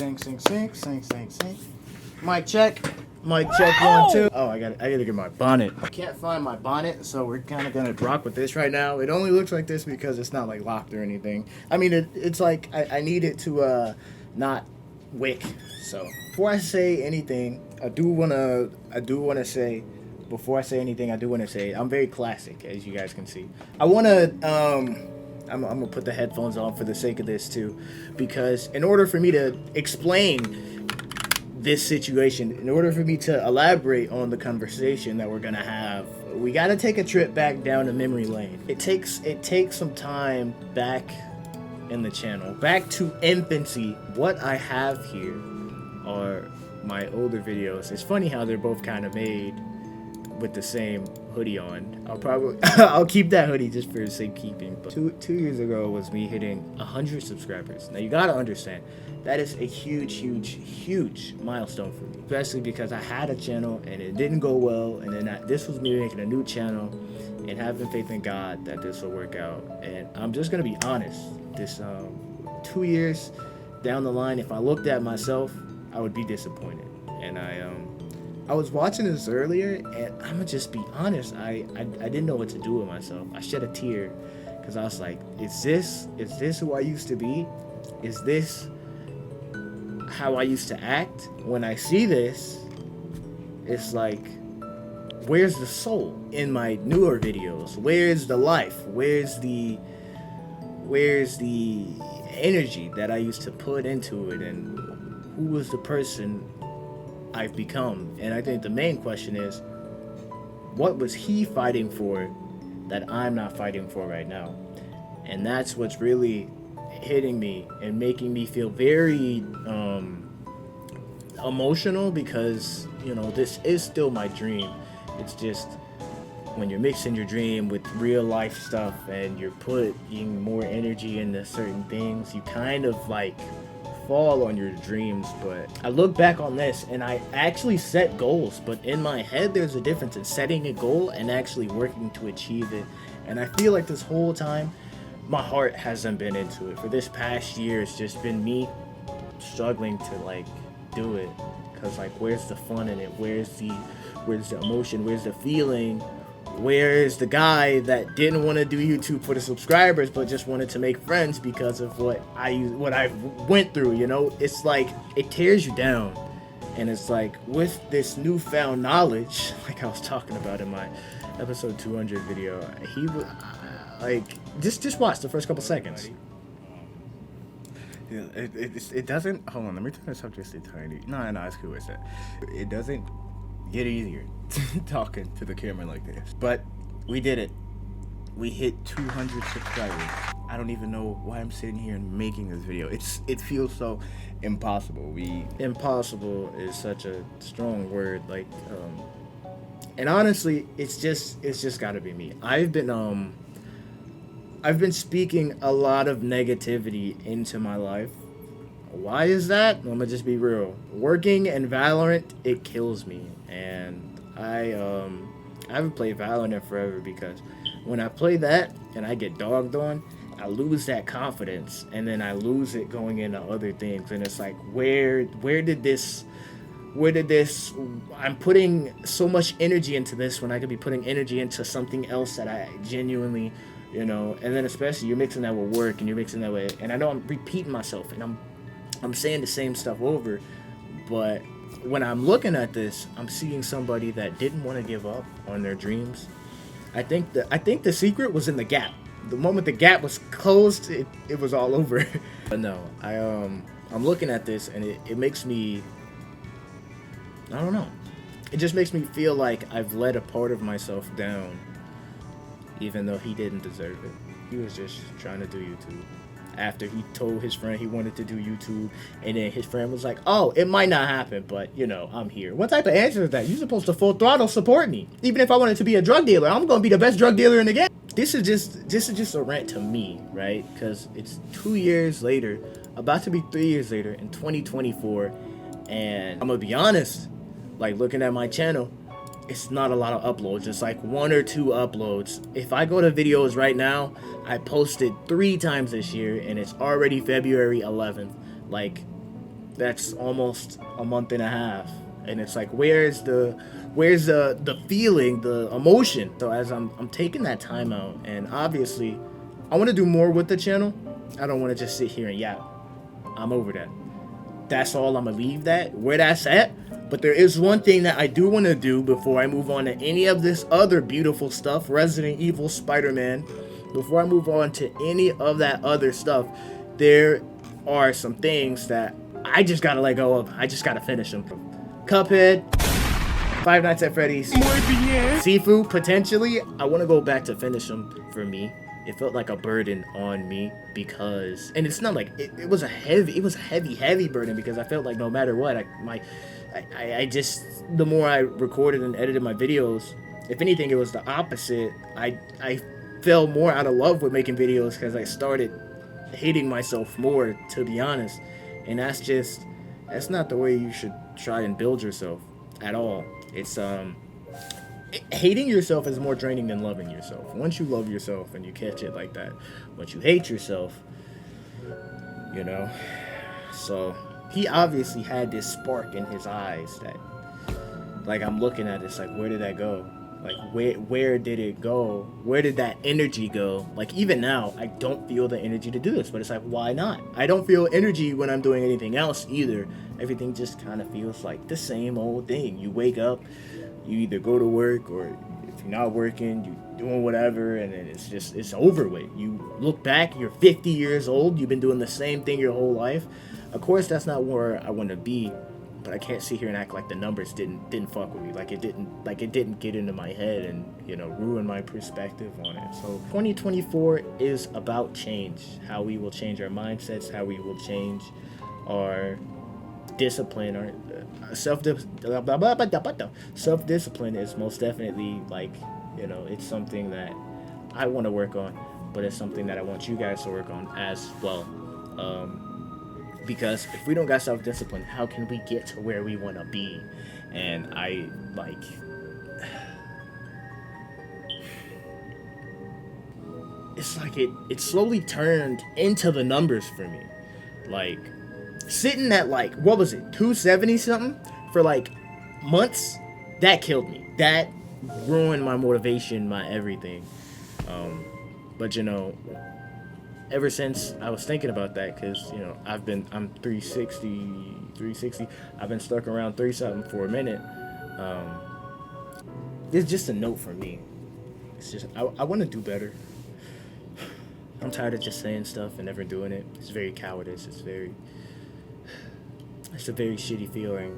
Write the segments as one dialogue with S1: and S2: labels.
S1: Sync. Mic check. Mic check 1, 2. Oh, I gotta get my bonnet. I can't find my bonnet, so we're kind of gonna rock with this right now. It only looks like this because it's not like locked or anything. I mean, it's like I need it to not wick. So before I say anything, I do wanna say. Before I say anything, I do want to say I'm very classic, as you guys can see. I want to, I'm going to put the headphones on for the sake of this too, because in order for me to explain this situation, in order for me to elaborate on the conversation that we're going to have, we got to take a trip back down to memory lane. It takes some time back in the channel, back to infancy. What I have here are my older videos. It's funny how they're both kind of made with the same hoodie on. I'll keep that hoodie just for safekeeping. But two years ago was me hitting 100 subscribers. Now you gotta understand, that is a huge milestone for me, especially because I had a channel and it didn't go well, and then this was me making a new channel and having faith in God that this will work out. And I'm just gonna be honest, this 2 years down the line, if I looked at myself, I would be disappointed. And I was watching this earlier, and I'm gonna just be honest. I didn't know what to do with myself. I shed a tear because I was like, is this who I used to be? Is this how I used to act? When I see this, it's like, where's the soul in my newer videos? Where's the life? Where's the energy that I used to put into it? And who was the person I've become? And I think the main question is, what was he fighting for that I'm not fighting for right now? And that's what's really hitting me and making me feel very emotional, because this is still my dream. It's just when you're mixing your dream with real life stuff and you're putting more energy into certain things, you kind of like fall on your dreams. But I look back on this and I actually set goals, but in my head there's a difference in setting a goal and actually working to achieve it. And I feel like this whole time my heart hasn't been into it. For this past year, it's just been me struggling to like do it, because like, where's the fun in it? Where's the emotion? Where's the feeling? Where's the guy that didn't want to do YouTube for the subscribers but just wanted to make friends because of what I went through? It's like, it tears you down. And it's like, with this newfound knowledge, like I was talking about in my episode 200 video, he was like, just watch the first couple seconds.
S2: Yeah, it doesn't. Hold on, let me turn this up just a tiny. No, it's cool. It doesn't get easier talking to the camera like this. But we did it. We hit 200 subscribers. I don't even know why I'm sitting here and making this video. It feels so impossible.
S1: Impossible is such a strong word. Like, and honestly, it's just gotta be me. I've been speaking a lot of negativity into my life. Why is that? I'm gonna just be real. Working in Valorant, it kills me. And I haven't played Valorant in forever, because when I play that and I get dogged on, I lose that confidence, and then I lose it going into other things. And it's like, where did this, I'm putting so much energy into this when I could be putting energy into something else that I genuinely, and then especially you're mixing that with work, and you're mixing that with, and I know I'm repeating myself and I'm saying the same stuff over, but when I'm looking at this, I'm seeing somebody that didn't want to give up on their dreams. I think the secret was in the gap. The moment the gap was closed, it was all over. But no, I'm looking at this, and it makes me, I don't know. It just makes me feel like I've let a part of myself down, even though he didn't deserve it. He was just trying to do YouTube. After he told his friend he wanted to do YouTube, and then his friend was like, oh, it might not happen, but I'm here. What type of answer is that? You're supposed to full throttle support me. Even if I wanted to be a drug dealer, I'm gonna be the best drug dealer in the game. This is just a rant to me, right? Because it's 2 years later, about to be 3 years later in 2024, and I'm gonna be honest, like, looking at my channel, it's not a lot of uploads. It's like 1 or 2 uploads. If I go to videos right now, I posted 3 times this year, and it's already February 11th. Like, that's almost a month and a half, and it's like, where's the feeling, the emotion? So as I'm taking that time out, and obviously I want to do more with the channel. I don't want to just sit here and yap. I'm over that. That's all I'm gonna leave that where that's at. But there is one thing that I do want to do before I move on to any of this other beautiful stuff, Resident Evil, Spider-Man. Before I move on to any of that other stuff, there are some things that I just gotta let go of. I just gotta finish them. Cuphead, Five Nights at Freddy's, Sifu, potentially. I want to go back to finish them. For me, it felt like a burden on me because, and it's not like it was a heavy burden, because I felt like no matter what, I just, the more I recorded and edited my videos, if anything, it was the opposite. I fell more out of love with making videos because I started hating myself more, to be honest. And that's not the way you should try and build yourself at all. It's hating yourself is more draining than loving yourself. Once you love yourself and you catch it like that, once you hate yourself, you know. So he obviously had this spark in his eyes that, like, I'm looking at it, it's like, where did that go? Like, where did it go? Where did that energy go? Like, even now, I don't feel the energy to do this, but it's like, why not? I don't feel energy when I'm doing anything else either. Everything just kind of feels like the same old thing. You wake up, you either go to work, or if you're not working, you're doing whatever, and then it's over with. You look back, you're 50 years old, you've been doing the same thing your whole life. Of course, that's not where I want to be. But I can't sit here and act like the numbers didn't fuck with me, like it didn't get into my head and, you know, ruin my perspective on it. So 2024 is about change, how we will change our mindsets, how we will change our discipline, our self-discipline is most definitely, like, you know, it's something that I want to work on, but it's something that I want you guys to work on as well. Because if we don't got self-discipline, how can we get to where we want to be? And it's like it slowly turned into the numbers for me. Like, sitting at, like, what was it, 270 something for like months, that killed me. That ruined my motivation, my everything. But you know, ever since I was thinking about that, because, you know, I'm 360, I've been stuck around 3 something for a minute. It's just a note for me. It's just, I want to do better. I'm tired of just saying stuff and never doing it. It's very cowardice. It's a very shitty feeling.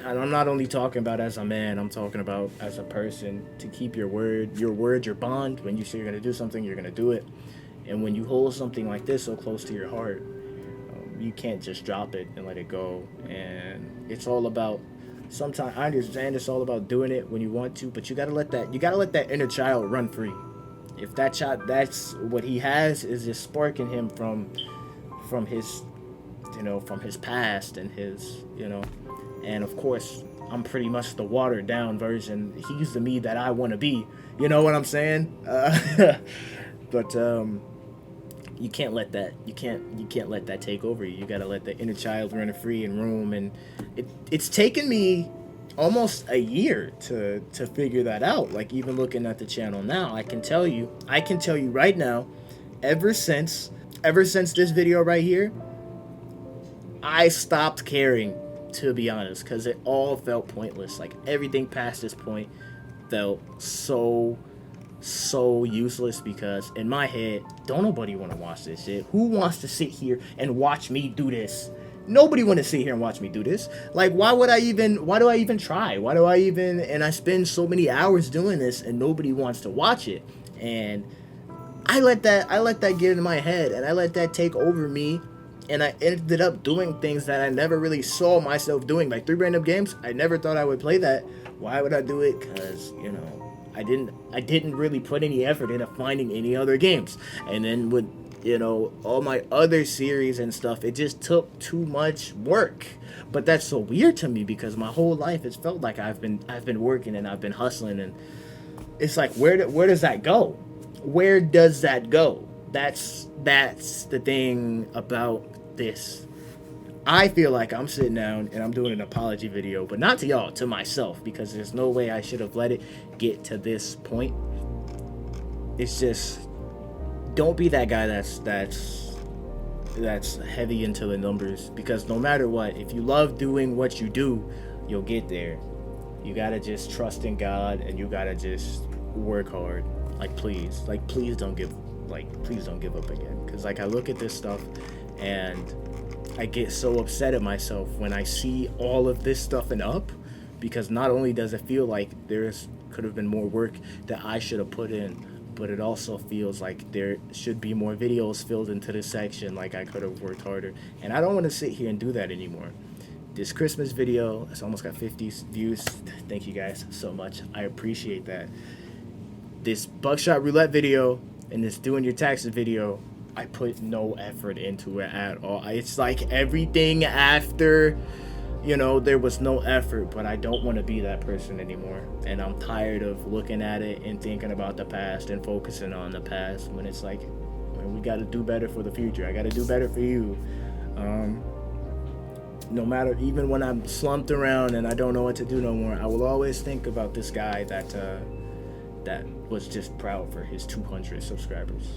S1: And I'm not only talking about as a man, I'm talking about as a person. To keep your word, your bond. When you say you're going to do something, you're going to do it. And when you hold something like this so close to your heart, you can't just drop it and let it go. And it's all about, sometimes, I understand it's all about doing it when you want to, but you gotta let that inner child run free. If that child, that's what he has, is just sparking him from his, you know, from his past and his, you know. And of course, I'm pretty much the watered down version. He's the me that I want to be. You know what I'm saying? But you can't let that let that take over you. You gotta let the inner child run free and roam. And it's taken me almost a year to figure that out. Like, even looking at the channel now, I can tell you right now, ever since this video right here, I stopped caring, to be honest, because it all felt pointless. Like, everything past this point felt so useless, because in my head, don't nobody want to watch this shit. Who wants to sit here and watch me do this? Nobody want to sit here and watch me do this. Like, why do I even try? And I spend so many hours doing this and nobody wants to watch it. And I let that get in my head, and I let that take over me. And I ended up doing things that I never really saw myself doing. Like 3 Random Games, I never thought I would play that. Why would I do it? Because, you know, I didn't really put any effort into finding any other games. And then with, you know, all my other series and stuff, it just took too much work. But that's so weird to me, because my whole life it's felt like I've been working and I've been hustling, and it's like, where does that go? Where does that go? That's the thing about this. I feel like I'm sitting down and I'm doing an apology video, but not to y'all, to myself, because there's no way I should have let it get to this point. It's just, don't be that guy that's heavy into the numbers, because no matter what, if you love doing what you do, you'll get there. You gotta just trust in God, and you gotta just work hard. Like please don't give up again. Because like I look at this stuff and I get so upset at myself when I see all of this stuff and up, because not only does it feel like could have been more work that I should have put in, but it also feels like there should be more videos filled into this section, like I could have worked harder. And I don't want to sit here and do that anymore. This Christmas video, it's almost got 50 views. Thank you guys so much. I appreciate that. This Buckshot Roulette video and this doing your taxes video, I put no effort into it at all. It's like everything after, there was no effort, but I don't want to be that person anymore. And I'm tired of looking at it and thinking about the past and focusing on the past, when it's like, we got to do better for the future. I got to do better for you. No matter, even when I'm slumped around and I don't know what to do no more, I will always think about this guy that was just proud for his 200 subscribers.